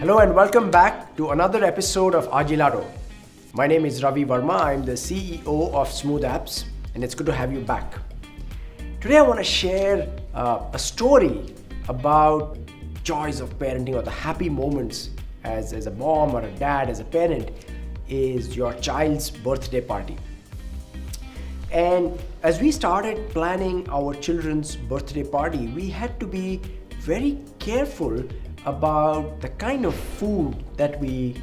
Hello and welcome back to another episode of Agilado. My name is Ravi Verma. I'm the CEO of Smooth Apps and it's good to have you back. Today I want to share a story about joys of parenting, or the happy moments as a mom or a dad, as a parent, is your child's birthday party. And as we started planning our children's birthday party, we had to be very careful about the kind of food that we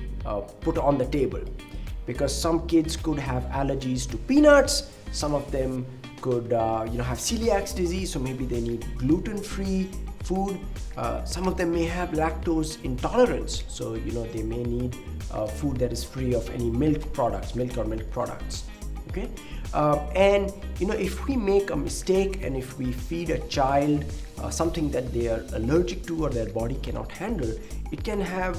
put on the table, because some kids could have allergies to peanuts, some of them could have celiac disease, so maybe they need gluten-free food. Some of them may have lactose intolerance, so they may need food that is free of any milk or milk products. Okay, and if we make a mistake and if we feed a child something that they are allergic to or their body cannot handle, it can have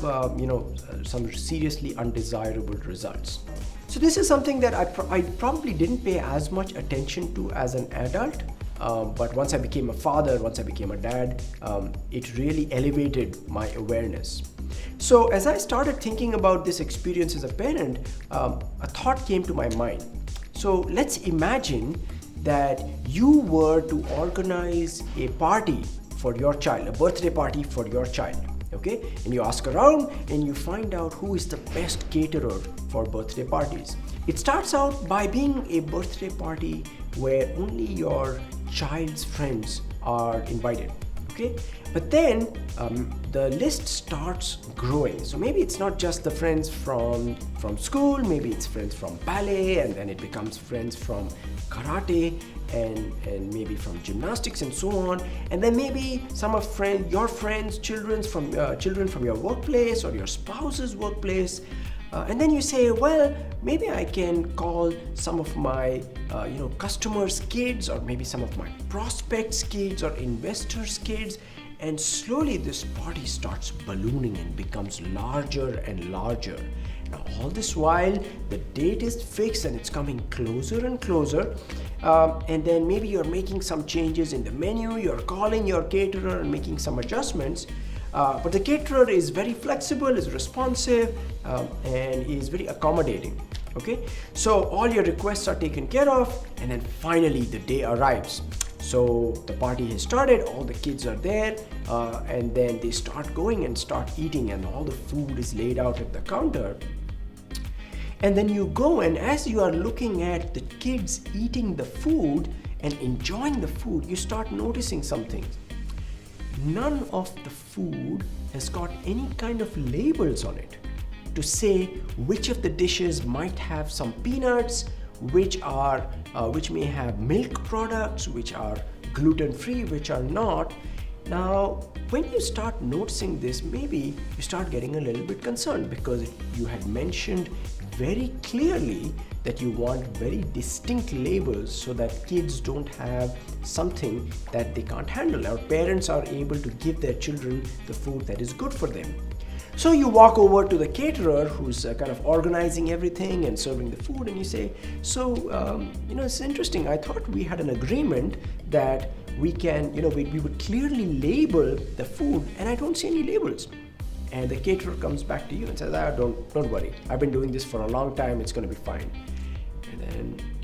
some seriously undesirable results. So this is something that I probably didn't pay as much attention to as an adult, but once I became a father, once I became a dad, it really elevated my awareness. So as I started thinking about this experience as a parent, a thought came to my mind. So let's imagine that you were to organize a party for your child, a birthday party for your child, okay? And you ask around and you find out who is the best caterer for birthday parties. It starts out by being a birthday party where only your child's friends are invited, okay? But then the list starts growing. So maybe it's not just the friends from school, maybe it's friends from ballet, and then it becomes friends from karate and maybe from gymnastics and so on. And then maybe some of your friends, children from your workplace or your spouse's workplace. And then you say, well, maybe I can call some of my customers' kids, or maybe some of my prospects' kids or investors' kids. And slowly this party starts ballooning and becomes larger and larger. Now all this while, the date is fixed and it's coming closer and closer. And then maybe you're making some changes in the menu, you're calling your caterer and making some adjustments. But the caterer is very flexible, is responsive, and is very accommodating. Okay, so all your requests are taken care of, and then finally the day arrives. So the party has started, all the kids are there, and then they start going and start eating, and all the food is laid out at the counter. And then you go, and as you are looking at the kids eating the food and enjoying the food, you start noticing something. None of the food has got any kind of labels on it to say which of the dishes might have some peanuts, which may have milk products, which are gluten-free, which are not. Now, when you start noticing this, maybe you start getting a little bit concerned, because you had mentioned very clearly that you want very distinct labels so that kids don't have something that they can't handle. Our parents are able to give their children the food that is good for them. So you walk over to the caterer who's kind of organizing everything and serving the food, and you say, so, it's interesting. I thought we had an agreement that we can, we would clearly label the food, and I don't see any labels. And the caterer comes back to you and says, don't worry. I've been doing this for a long time. It's going to be fine. And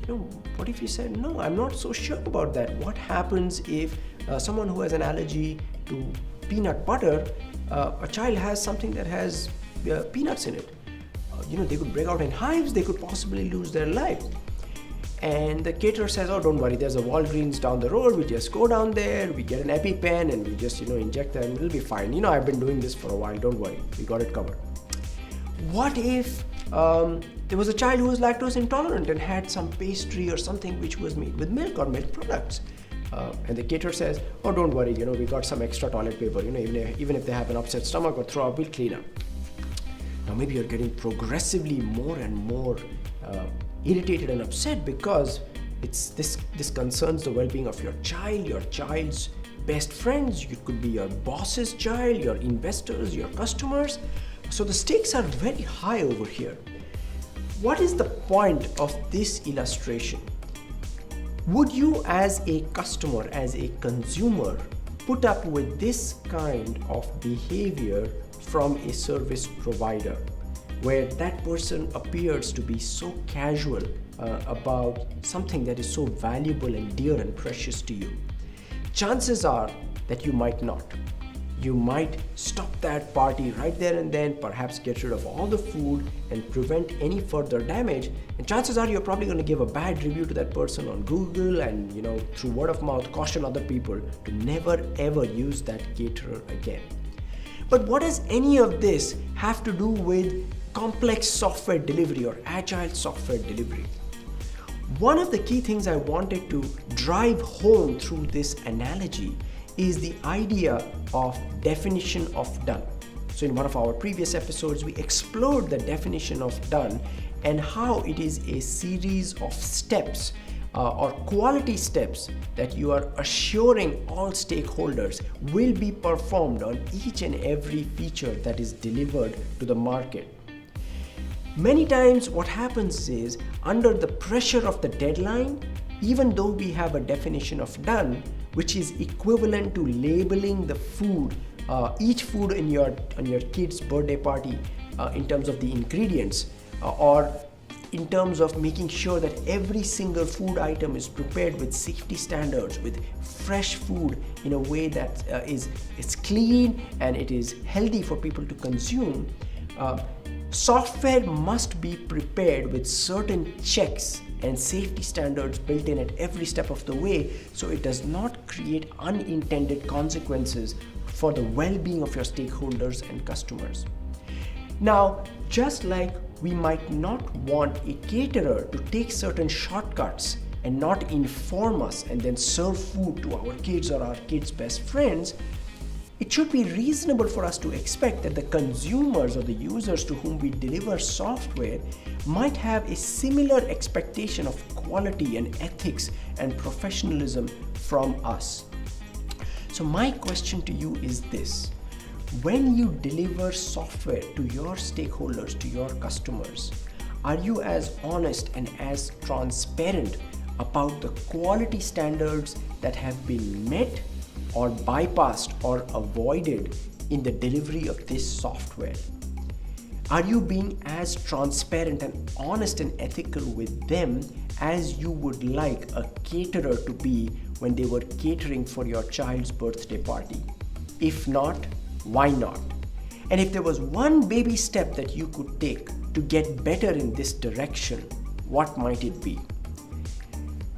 then, what if you said, no, I'm not so sure about that. What happens if someone who has an allergy to peanut butter, a child has something that has peanuts in it? They could break out in hives, they could possibly lose their life. And the caterer says, oh, don't worry, there's a Walgreens down the road, we just go down there, we get an EpiPen and we just inject them, it'll be fine. I've been doing this for a while, don't worry, we got it covered. What if there was a child who was lactose intolerant and had some pastry or something which was made with milk or milk products? And the caterer says, oh, don't worry, we got some extra toilet paper, even if they have an upset stomach or throw up, we'll clean up. Now maybe you're getting progressively more and more irritated and upset, because this concerns the well-being of your child's best friends. It could be your boss's child, your investors, your customers. So the stakes are very high over here. What is the point of this illustration? Would you, as a customer, as a consumer, put up with this kind of behavior from a service provider, where that person appears to be so casual about something that is so valuable and dear and precious to you, chances are that you might not. You might stop that party right there and then, perhaps get rid of all the food and prevent any further damage. And chances are you're probably going to give a bad review to that person on Google and, through word of mouth, caution other people to never ever use that caterer again. But what does any of this have to do with complex software delivery or agile software delivery? One of the key things I wanted to drive home through this analogy is the idea of definition of done. So in one of our previous episodes, we explored the definition of done and how it is a series of steps or quality steps that you are assuring all stakeholders will be performed on each and every feature that is delivered to the market. Many times what happens is, under the pressure of the deadline, even though we have a definition of done, which is equivalent to labeling the food, each food on your kid's birthday party in terms of the ingredients, or in terms of making sure that every single food item is prepared with safety standards, with fresh food in a way that it's clean and it is healthy for people to consume. Software must be prepared with certain checks and safety standards built in at every step of the way, so it does not create unintended consequences for the well-being of your stakeholders and customers. Now, just like we might not want a caterer to take certain shortcuts and not inform us and then serve food to our kids or our kids' best friends, it should be reasonable for us to expect that the consumers or the users to whom we deliver software might have a similar expectation of quality and ethics and professionalism from us. So my question to you is this: when you deliver software to your stakeholders, to your customers, are you as honest and as transparent about the quality standards that have been met or bypassed or avoided in the delivery of this software? Are you being as transparent and honest and ethical with them as you would like a caterer to be when they were catering for your child's birthday party? If not, why not? And if there was one baby step that you could take to get better in this direction, what might it be?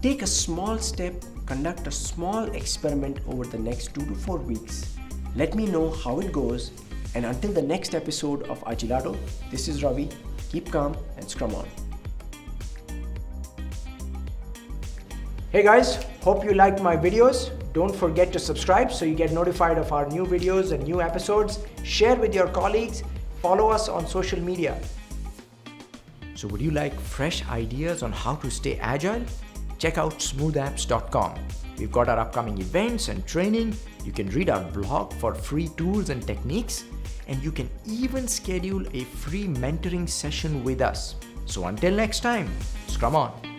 Take a small step, conduct a small experiment over the next 2 to 4 weeks. Let me know how it goes. And until the next episode of Agilado, this is Ravi. Keep calm and scrum on. Hey guys, hope you liked my videos. Don't forget to subscribe so you get notified of our new videos and new episodes. Share with your colleagues. Follow us on social media. So would you like fresh ideas on how to stay agile? Check out smoothapps.com. We've got our upcoming events and training. You can read our blog for free tools and techniques, and you can even schedule a free mentoring session with us. So until next time, scrum on.